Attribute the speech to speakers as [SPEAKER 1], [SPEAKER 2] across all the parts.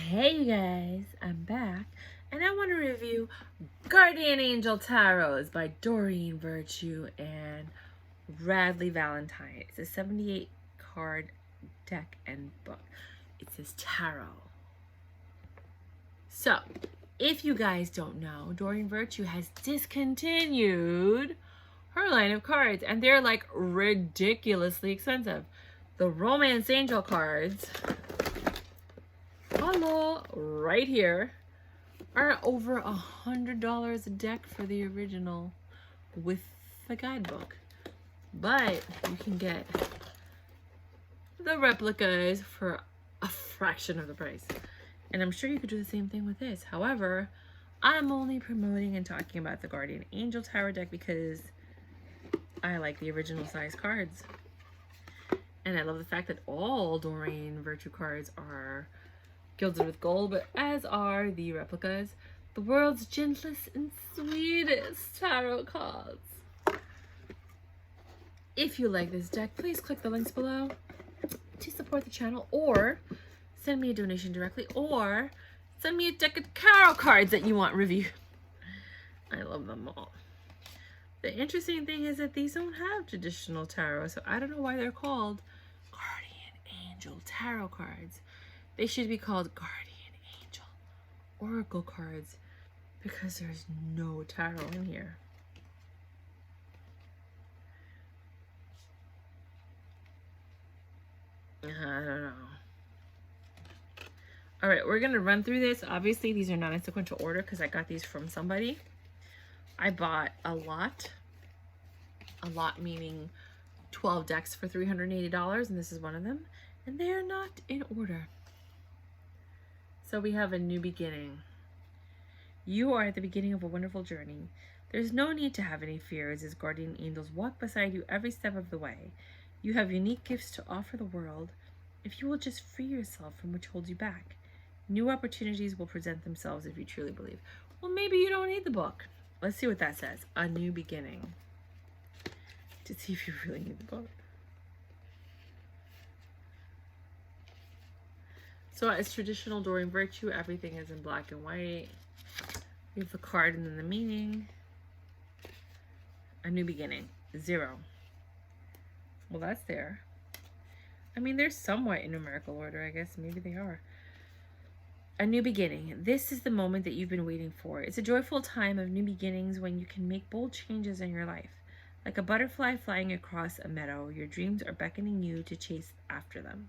[SPEAKER 1] Hey you guys, I'm back and I want to review Guardian Angel Tarots by Doreen Virtue and Radley Valentine. It's a 78 card deck and book. It says tarot. So, if you guys don't know, Doreen Virtue has discontinued her line of cards and they're like ridiculously expensive. The Romance Angel cards, hello, right here, are over $100 a deck for the original with the guidebook. But you can get the replicas for a fraction of the price. And I'm sure you could do the same thing with this. However, I'm only promoting and talking about the Guardian Angel Tarot deck because I like the original size cards. And I love the fact that all Doreen Virtue cards are gilded with gold, but as are the replicas, the world's gentlest and sweetest tarot cards. If you like this deck, please click the links below to support the channel, or send me a donation directly, or send me a deck of tarot cards that you want reviewed. I love them all. The interesting thing is that these don't have traditional tarot, so I don't know why they're called Guardian Angel Tarot cards. They should be called Guardian Angel Oracle cards because there's no tarot in here. I don't know. All right, we're going to run through this. Obviously, these are not in sequential order because I got these from somebody. I bought a lot. A lot meaning 12 decks for $380, and this is one of them. And they are not in order. So we have a new beginning. You are at the beginning of a wonderful journey. There's no need to have any fears as guardian angels walk beside you every step of the way. You have unique gifts to offer the world if you will just free yourself from which holds you back. New opportunities will present themselves if you truly believe. Well, maybe you don't need the book. Let's see what that says. A new beginning. To see if you really need the book. So as traditional Doreen Virtue, everything is in black and white. We have the card and then the meaning. A new beginning. 0. Well, that's there. I mean, they're somewhat in numerical order, I guess. Maybe they are. A new beginning. This is the moment that you've been waiting for. It's a joyful time of new beginnings when you can make bold changes in your life. Like a butterfly flying across a meadow, your dreams are beckoning you to chase after them.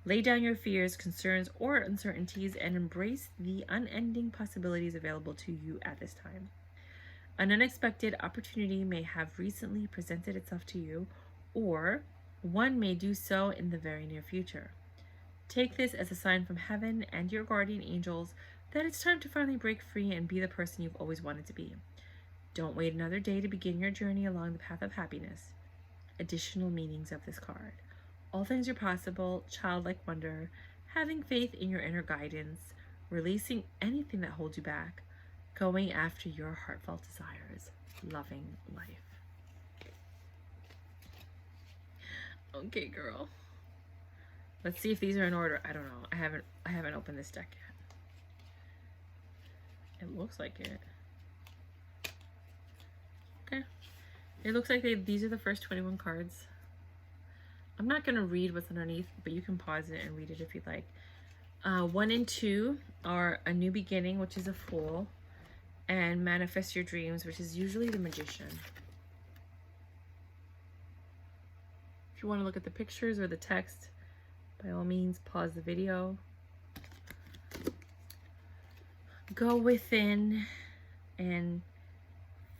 [SPEAKER 1] Lay down your fears, concerns, or uncertainties and embrace the unending possibilities available to you at this time. An unexpected opportunity may have recently presented itself to you, or one may do so in the very near future. Take this as a sign from heaven and your guardian angels that it's time to finally break free and be the person you've always wanted to be. Don't wait another day to begin your journey along the path of happiness. Additional meanings of this card. All things are possible, childlike wonder, having faith in your inner guidance, releasing anything that holds you back, going after your heartfelt desires, loving life. Okay, girl. Let's see if these are in order. I don't know. I haven't opened this deck yet. It looks like it. Okay. It looks like these are the first 21 cards. I'm not going to read what's underneath, but you can pause it and read it if you'd like. 1 and 2 are a new beginning, which is a Fool, and manifest your dreams, which is usually the Magician. If you want to look at the pictures or the text, by all means, pause the video. Go within and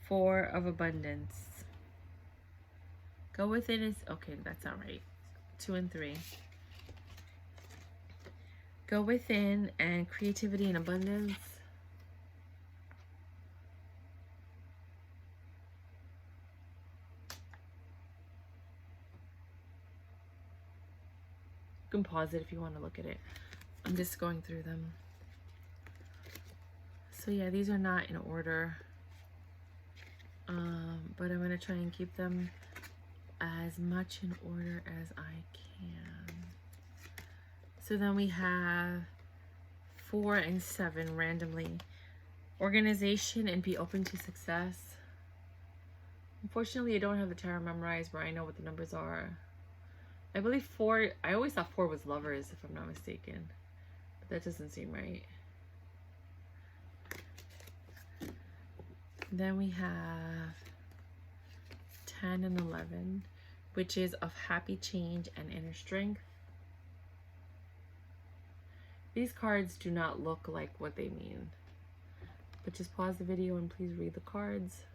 [SPEAKER 1] 4 of abundance. Go within is, okay, that's not right. 2 and 3. Go within and creativity and abundance. You can pause it if you want to look at it. I'm just going through them. So yeah, these are not in order. But I'm going to try and keep them as much in order as I can. So then we have 4 and 7 randomly. Organization and be open to success. Unfortunately, I don't have the tarot memorized where I know what the numbers are. I believe 4, I always thought 4 was lovers, if I'm not mistaken. But that doesn't seem right. Then we have 10 and 11, which is of happy change and inner strength. These cards do not look like what they mean. But just pause the video and please read the cards.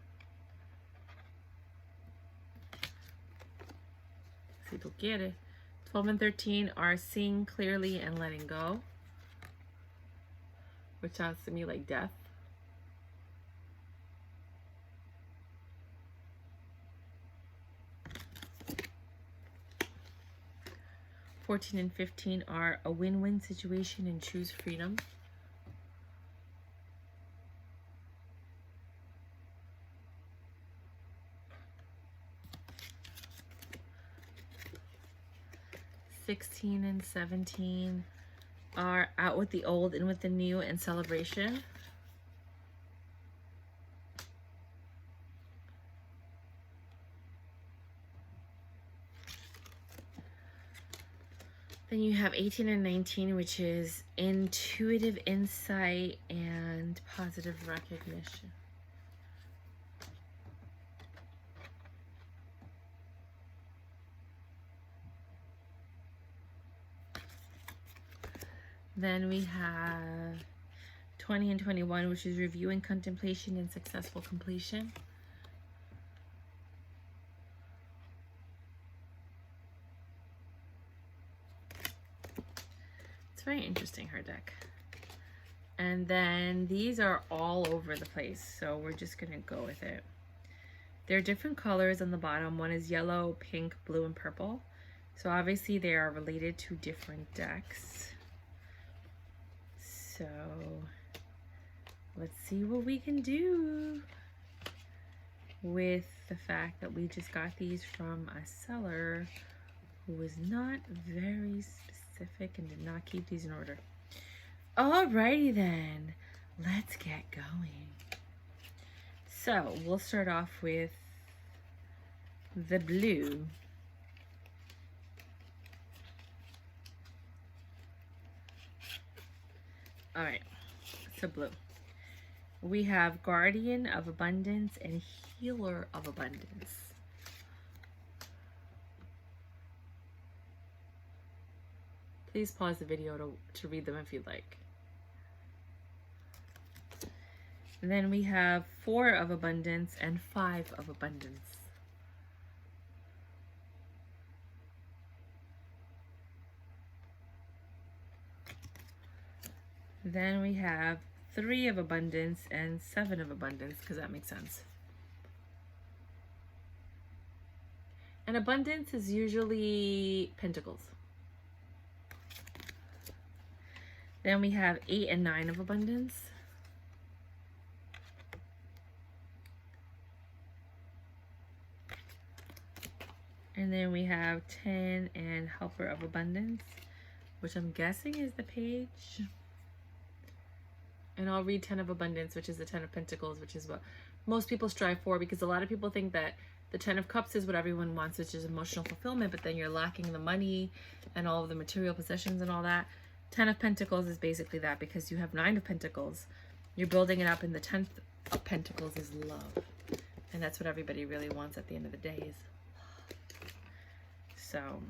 [SPEAKER 1] Si tú quieres. 12 and 13 are seeing clearly and letting go, which sounds to me like death. 14 and 15 are a win-win situation and choose freedom. (16 and 17 are out with the old, in with the new, and celebration. Then you have 18 and 19, which is intuitive insight and positive recognition. Then we have 20 and 21, which is review and contemplation and successful completion. It's very interesting, her deck. And then these are all over the place, so we're just gonna go with it. There are different colors on the bottom. One is yellow, pink, blue, and purple. So obviously they are related to different decks. So let's see what we can do with the fact that we just got these from a seller who was not very specific and did not keep these in order. Alrighty then, let's get going. So we'll start off with the blue. All right, so blue. We have Guardian of Abundance and Healer of Abundance. Please pause the video to read them if you'd like. And then we have 4 of Abundance and 5 of Abundance. Then we have 3 of Abundance and 7 of Abundance, because that makes sense. And Abundance is usually Pentacles. Then we have 8 and 9 of Abundance. And then we have 10 and Helper of Abundance, which I'm guessing is the page. And I'll read 10 of Abundance, which is the 10 of Pentacles, which is what most people strive for, because a lot of people think that the 10 of Cups is what everyone wants, which is emotional fulfillment, but then you're lacking the money and all of the material possessions and all that. 10 of Pentacles is basically that, because you have 9 of Pentacles. You're building it up, and the 10th of Pentacles is love. And that's what everybody really wants at the end of the day, is love. So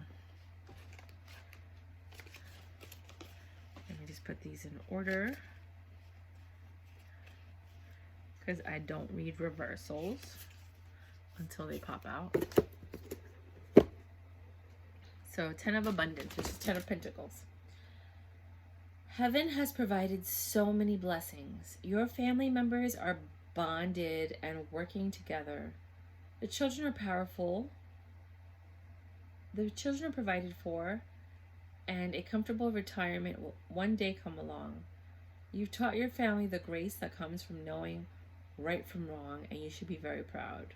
[SPEAKER 1] let me just put these in order, because I don't read reversals until they pop out. So 10 of Abundance, which is 10 of Pentacles. Heaven has provided so many blessings. Your family members are bonded and working together. The children are powerful. The children are provided for, and a comfortable retirement will one day come along. You've taught your family the grace that comes from knowing right from wrong, and you should be very proud.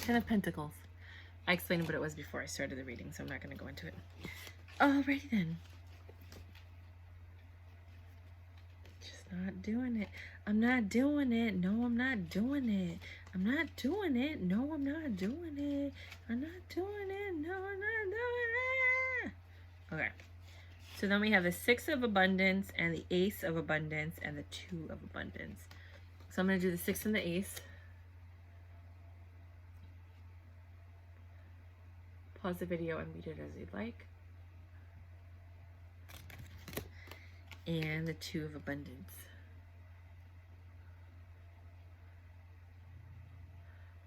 [SPEAKER 1] Ten of Pentacles. I explained what it was before I started the reading, so I'm not going to go into it. Alrighty then. Just not doing it. I'm not doing it. No, I'm not doing it. I'm not doing it. No, I'm not doing it. I'm not doing it. No, I'm not doing it. Okay. So then we have the Six of Abundance and the Ace of Abundance and the Two of Abundance. So I'm going to do the Six and the Ace. Pause the video and read it as you'd like. And the Two of Abundance.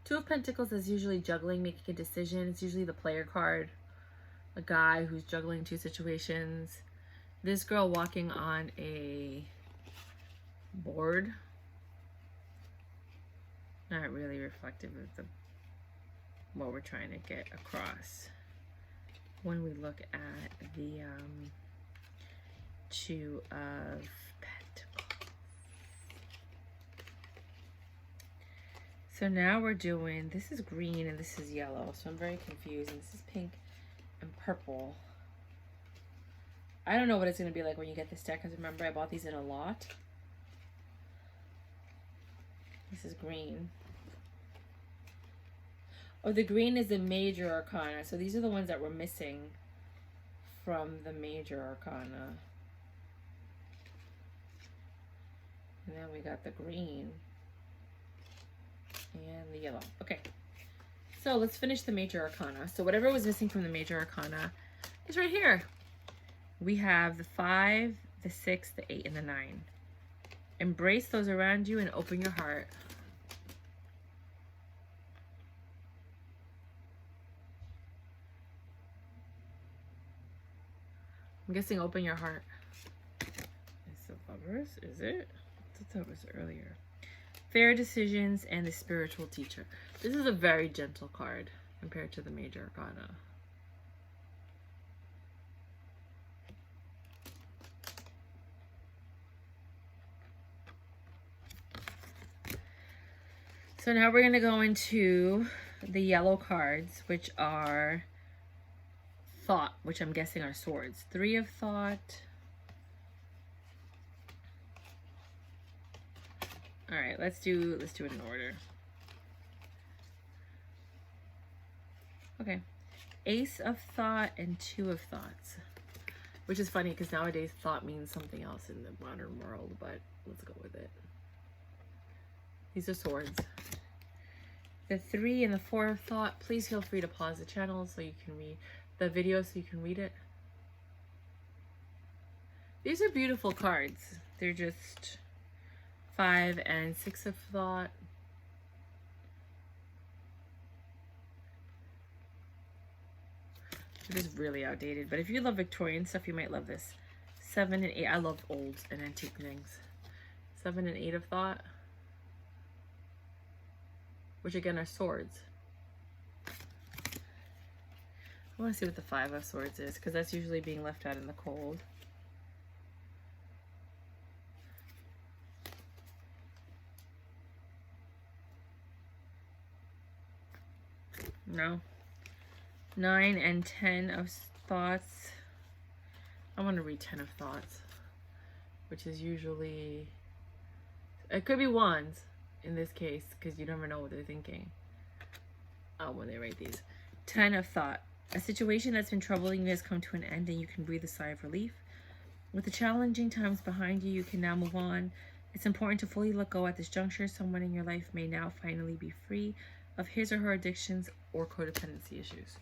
[SPEAKER 1] Two of Pentacles is usually juggling, making a decision. It's usually the player card. A guy who's juggling two situations. This girl walking on a board. Not really reflective of what we're trying to get across when we look at the Two of Pentacles. So now we're doing, this is green and this is yellow, so I'm very confused, and this is pink and purple. I don't know what it's going to be like when you get this deck, because remember I bought these in a lot. This is green. Oh, the green is the major arcana. So these are the ones that were missing from the major arcana. And then we got the green and the yellow. Okay. So let's finish the major arcana. So whatever was missing from the major arcana is right here. We have the 5, the 6, the 8, and the 9. Embrace those around you and open your heart. I'm guessing open your heart. It's the Lovers, is it? I thought that was earlier. Fair decisions and the spiritual teacher. This is a very gentle card compared to the major arcana. So now we're going to go into the yellow cards, which are Thought, which I'm guessing are swords. 3 of Thought. All right, let's do it in order. Okay. Ace of Thought and 2 of Thoughts. Which is funny because nowadays thought means something else in the modern world, but let's go with it. These are swords. The 3 and the 4 of Thought. Please feel free to pause the channel so you can read the video, so you can read it. These are beautiful cards. They're just 5 and 6 of Thought. It is really outdated, but if you love Victorian stuff, you might love this. 7 and 8. I love old and antique things. 7 and 8 of Thought, which again are swords. I want to see what the 5 of Swords is, because that's usually being left out in the cold. No. 9 and 10 of Thoughts. I want to read 10 of Thoughts, which is usually, it could be wands in this case, because you never know what they're thinking when they write these. 10 of Thought. A situation that's been troubling you has come to an end and you can breathe a sigh of relief. With the challenging times behind you, you can now move on. It's important to fully let go at this juncture. Someone in your life may now finally be free of his or her addictions or codependency issues.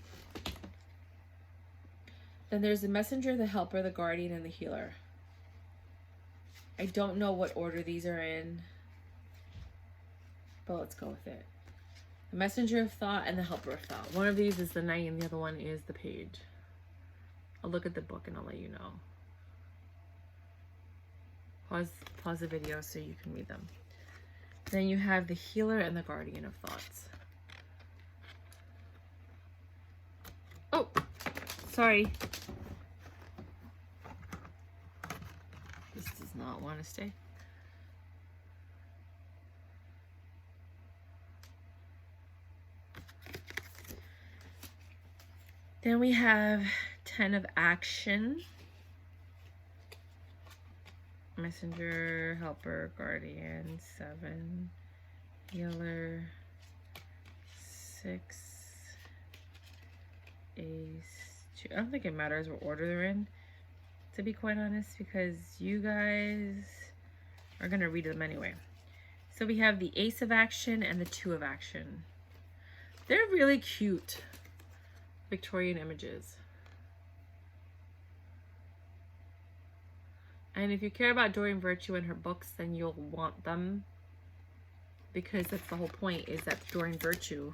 [SPEAKER 1] Then there's the messenger, the helper, the guardian, and the healer. I don't know what order these are in, but let's go with it. The messenger of thought and the helper of thought. One of these is the knight and the other one is the page. I'll look at the book and I'll let you know. Pause the video so you can read them. Then you have the healer and the guardian of thoughts. Oh, sorry. This does not want to stay. Then we have 10 of action. Messenger, helper, guardian, 7, healer, 6, ace, 2. I don't think it matters what order they're in, to be quite honest, because you guys are going to read them anyway. So we have the ace of action and the 2 of action. They're really cute Victorian images. And if you care about Doreen Virtue and her books, then you'll want them, because that's the whole point, is that Doreen Virtue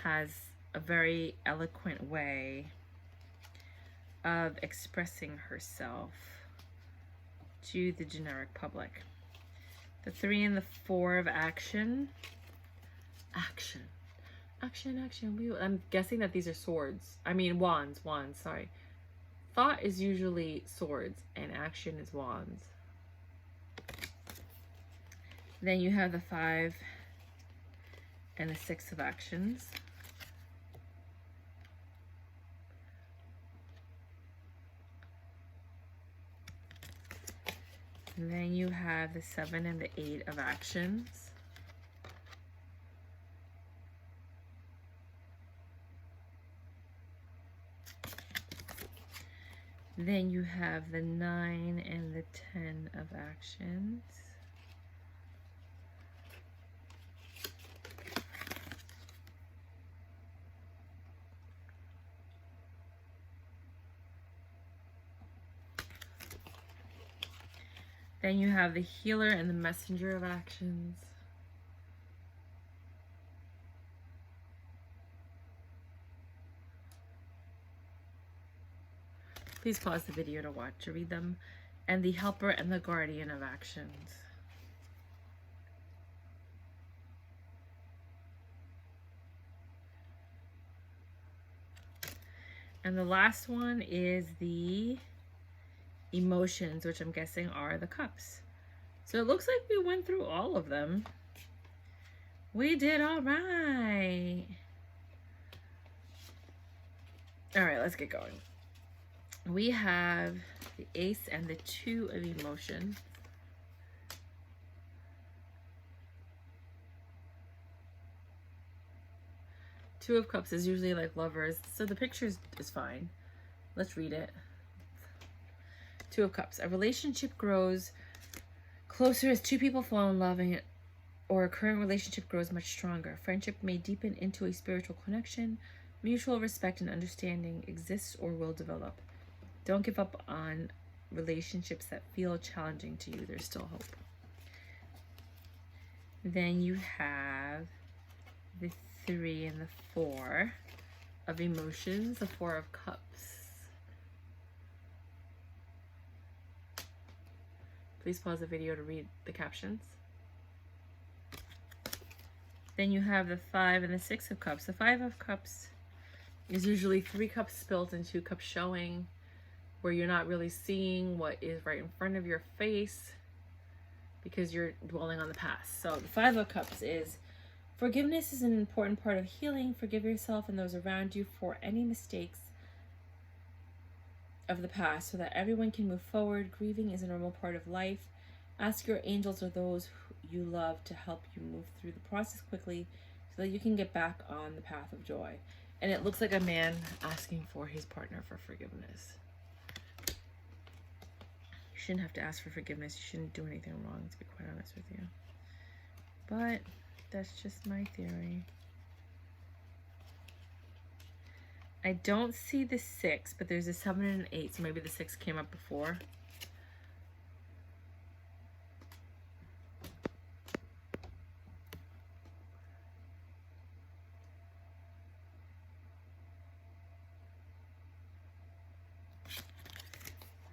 [SPEAKER 1] has a very eloquent way of expressing herself to the generic public. The 3 and the 4 of action. Action. Action, action. I'm guessing that these are swords. I mean wands, sorry. Thought is usually swords and action is wands. Then you have the 5 and the 6 of actions. And then you have the 7 and the 8 of actions. Then you have the 9 and the 10 of actions. Then you have the healer and the messenger of actions. Please pause the video to read them. And the helper and the guardian of actions. And the last one is the emotions, which I'm guessing are the cups. So it looks like we went through all of them. We did all right. All right, let's get going. We have the ace and the 2 of emotion. Two of cups is usually like lovers, so the picture is fine. Let's read it. 2 of cups. A relationship grows closer as 2 people fall in love, or a current relationship grows much stronger. Friendship may deepen into a spiritual connection. Mutual respect and understanding exists or will develop. Don't give up on relationships that feel challenging to you. There's still hope. Then you have the 3 and the 4 of emotions, the 4 of cups. Please pause the video to read the captions. Then you have the 5 and the 6 of cups. The 5 of cups is usually 3 cups spilled and 2 cups showing, where you're not really seeing what is right in front of your face because you're dwelling on the past. So the 5 of cups is forgiveness is an important part of healing. Forgive yourself and those around you for any mistakes of the past so that everyone can move forward. Grieving is a normal part of life. Ask your angels or those who you love to help you move through the process quickly so that you can get back on the path of joy. And it looks like a man asking for his partner for forgiveness. You shouldn't have to ask for forgiveness. You shouldn't do anything wrong, to be quite honest with you. But that's just my theory. I don't see the 6, but there's a 7 and an 8, so maybe the 6 came up before.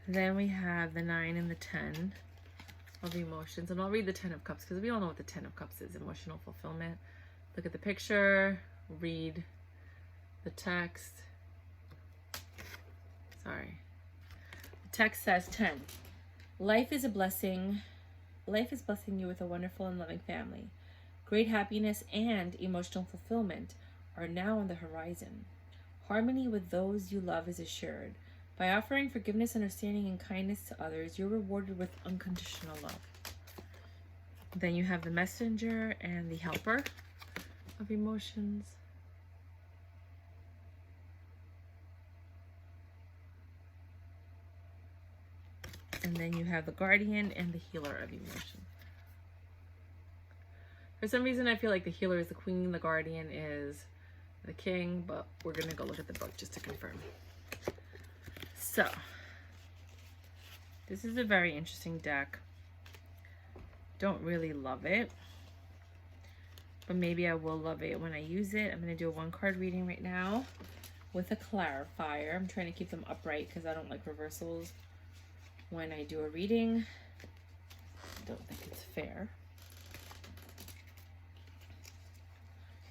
[SPEAKER 1] Then we have the 9 and the 10 of emotions. And I'll read the 10 of cups because we all know what the 10 of cups is. Emotional fulfillment. Look at the picture. Read the text. Sorry. The text says 10. Life is a blessing. Life is blessing you with a wonderful and loving family. Great happiness and emotional fulfillment are now on the horizon. Harmony with those you love is assured. By offering forgiveness, understanding, and kindness to others, you're rewarded with unconditional love. Then you have the messenger and the helper of emotions. And then you have the guardian and the healer of emotion. For some reason, I feel like the healer is the queen, the guardian is the king, but we're going to go look at the book just to confirm. So, this is a very interesting deck. Don't really love it, but maybe I will love it when I use it. I'm going to do a 1-card reading right now with a clarifier. I'm trying to keep them upright because I don't like reversals when I do a reading. I don't think it's fair.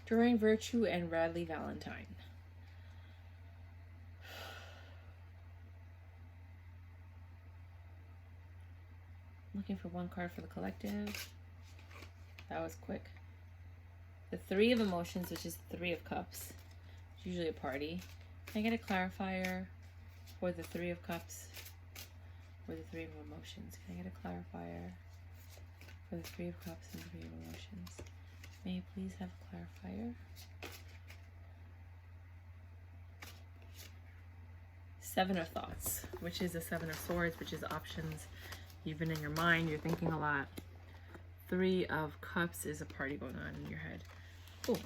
[SPEAKER 1] Doreen, Virtue, and Radley Valentine. Looking for 1 card for the collective. That was quick. The 3 of Emotions, which is 3 of Cups. It's usually a party. Can I get a clarifier for the 3 of Cups? For the 3 of Emotions. Can I get a clarifier for the 3 of Cups and 3 of Emotions? May you please have a clarifier? 7 of Thoughts, which is the 7 of Swords, which is options. You've been in your mind, you're thinking a lot. 3 of Cups is a party going on in your head. Cool.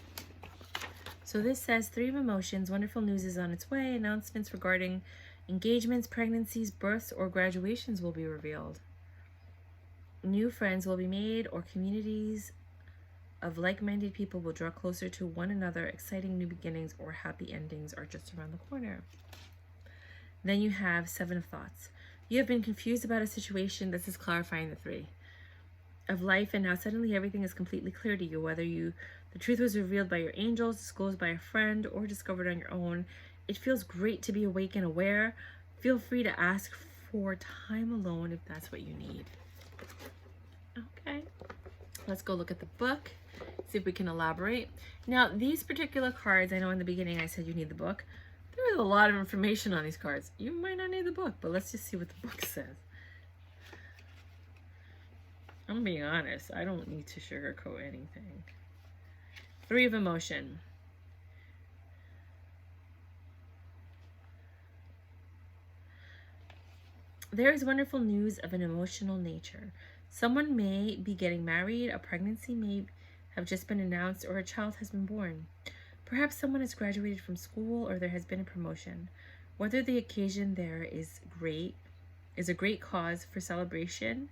[SPEAKER 1] So this says 3 of Emotions, wonderful news is on its way. Announcements regarding engagements, pregnancies, births, or graduations will be revealed. New friends will be made, or communities of like-minded people will draw closer to one another. Exciting new beginnings or happy endings are just around the corner. Then you have 7 of Thoughts. You have been confused about a situation. This is clarifying the 3 of life, and now suddenly everything is completely clear to you. Whether the truth was revealed by your angels, disclosed by a friend, or discovered on your own, it feels great to be awake and aware. Feel free to ask for time alone if that's what you need. Okay, let's go look at the book, see if we can elaborate. Now, these particular cards, I know in the beginning I said you need the book. There is a lot of information on these cards. You might not need the book, but let's just see what the book says. I'm being honest. I don't need to sugarcoat anything. 3 of Emotion. There is wonderful news of an emotional nature. Someone may be getting married, a pregnancy may have just been announced, or a child has been born. Perhaps someone has graduated from school, or there has been a promotion. Whether the occasion there is a great cause for celebration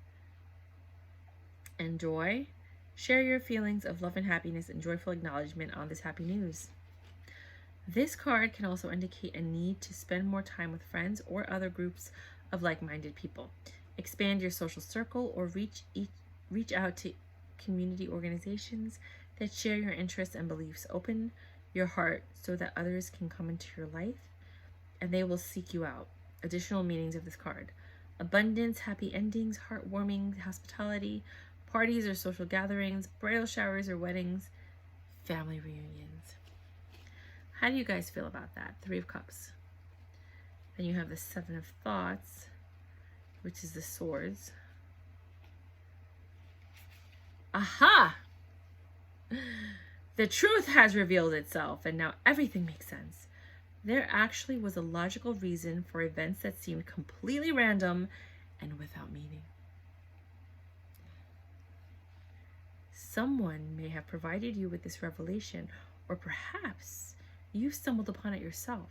[SPEAKER 1] and joy. Share your feelings of love and happiness and joyful acknowledgement on this happy news. This card can also indicate a need to spend more time with friends or other groups of like-minded people. Expand your social circle or reach out to community organizations that share your interests and beliefs. Open your heart so that others can come into your life and they will seek you out. Additional meanings of this card: abundance, happy endings, heartwarming hospitality, parties or social gatherings, bridal showers or weddings, family reunions. How do you guys feel about that? 3 of Cups. Then you have the 7 of Thoughts, which is the Swords. Aha! The truth has revealed itself, and now everything makes sense. There actually was a logical reason for events that seemed completely random and without meaning. Someone may have provided you with this revelation, or perhaps you stumbled upon it yourself.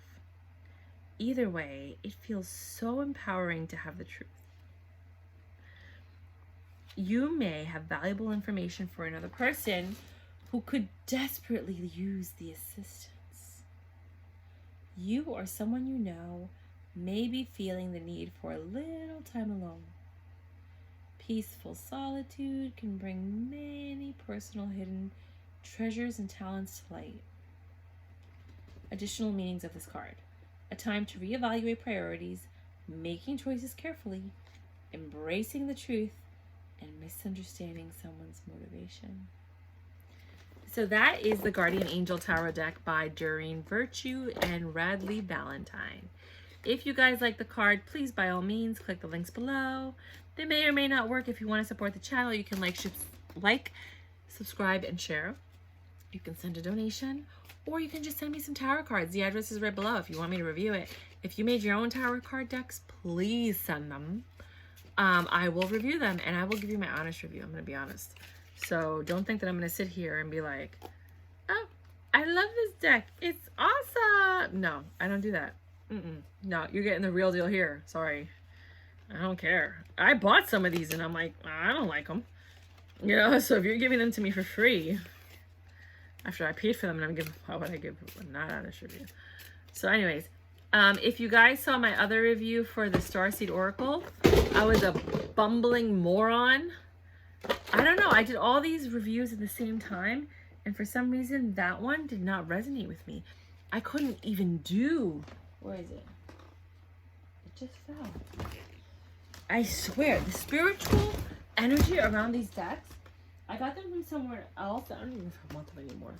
[SPEAKER 1] Either way, it feels so empowering to have the truth. You may have valuable information for another person who could desperately use the assistance. You or someone you know may be feeling the need for a little time alone. Peaceful solitude can bring many personal hidden treasures and talents to light. Additional meanings of this card: a time to reevaluate priorities, making choices carefully, embracing the truth, and misunderstanding someone's motivation. So that is the Guardian Angel Tarot deck by Doreen Virtue and Radley Valentine. If you guys like the card, please by all means click the links below. They may or may not work. If you want to support the channel, you can like, subscribe, and share. You can send a donation, or you can just send me some tarot cards. The address is right below if you want me to review it. If you made your own tarot card decks, please send them. I will review them, and I will give you my honest review. I'm going to be honest. So don't think that I'm going to sit here and be like, oh, I love this deck. It's awesome. No, I don't do that. No, you're getting the real deal here. Sorry. I don't care. I bought some of these and I'm like, I don't like them. You know, so if you're giving them to me for free, after I paid for them, and I'm giving, why would I give not honest review? So anyways, if you guys saw my other review for the Starseed Oracle, I was a bumbling moron. I don't know. I did all these reviews at the same time, and for some reason, that one did not resonate with me. I couldn't even do... Where is it? It just fell. I swear, the spiritual energy around these decks, I got them from somewhere else. I don't even want them anymore.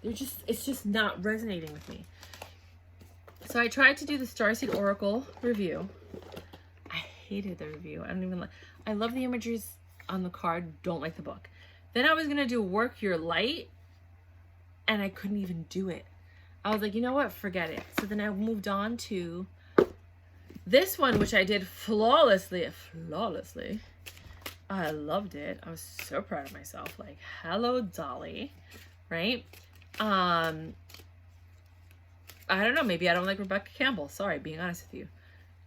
[SPEAKER 1] It's just not resonating with me. So I tried to do the Starseed Oracle review. I hated the review. I love the images on the card, don't like the book. Then I was gonna do Work Your Light, and I couldn't even do it. I was like, you know what, forget it. So then I moved on to this one, which I did flawlessly. I loved it. I was so proud of myself. Like, hello, Dolly, right? I don't know, maybe I don't like Rebecca Campbell. Sorry, being honest with you.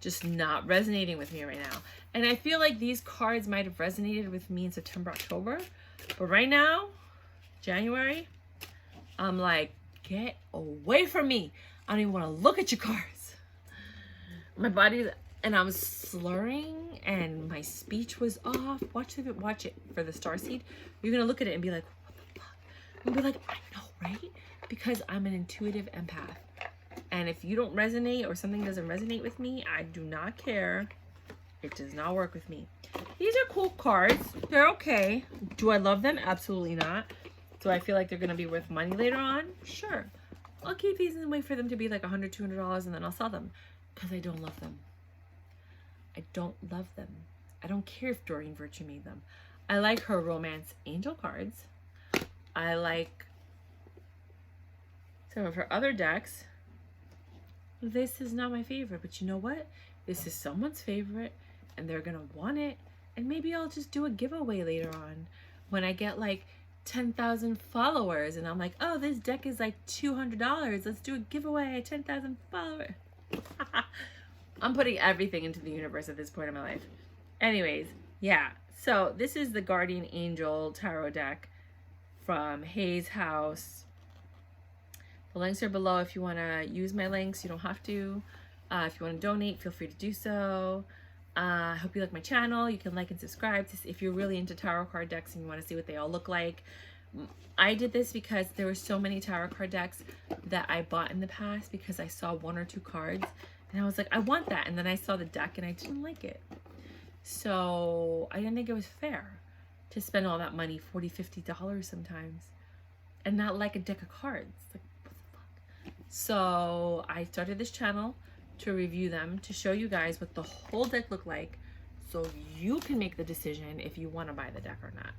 [SPEAKER 1] Just not resonating with me right now. And I feel like these cards might have resonated with me in September, October. But right now, January, I'm like, get away from me. I don't even want to look at your cards. My body, and I was slurring and my speech was off. Watch it for the Starseed. You're going to look at it and be like, what the fuck? And be like, I know, right? Because I'm an intuitive empath. And if you don't resonate or something doesn't resonate with me, I do not care. It does not work with me. These are cool cards. They're okay. Do I love them? Absolutely not. Do I feel like they're going to be worth money later on? Sure. I'll keep these and wait for them to be like $100, $200 and then I'll sell them. Because I don't love them. I don't love them. I don't care if Doreen Virtue made them. I like her romance angel cards. I like some of her other decks. This is not my favorite, but you know what? This is someone's favorite and they're going to want it. And maybe I'll just do a giveaway later on when I get like 10,000 followers and I'm like, oh, this deck is like $200. Let's do a giveaway, 10,000 followers. I'm putting everything into the universe at this point in my life. Anyways, yeah. So this is the Guardian Angel Tarot deck from Hayes House. The links are below if you want to use my links. You don't have to. If you want to donate, feel free to do so. I hope you like my channel. You can like and subscribe if you're really into tarot card decks and you want to see what they all look like. I did this because there were so many tarot card decks that I bought in the past because I saw one or two cards and I was like, I want that. And then I saw the deck and I didn't like it. So I didn't think it was fair to spend all that money, $40, $50 sometimes, and not like a deck of cards. Like, what the fuck? So I started this channel to review them, to show you guys what the whole deck looked like so you can make the decision if you want to buy the deck or not.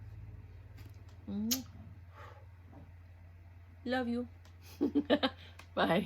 [SPEAKER 1] Love you. Bye.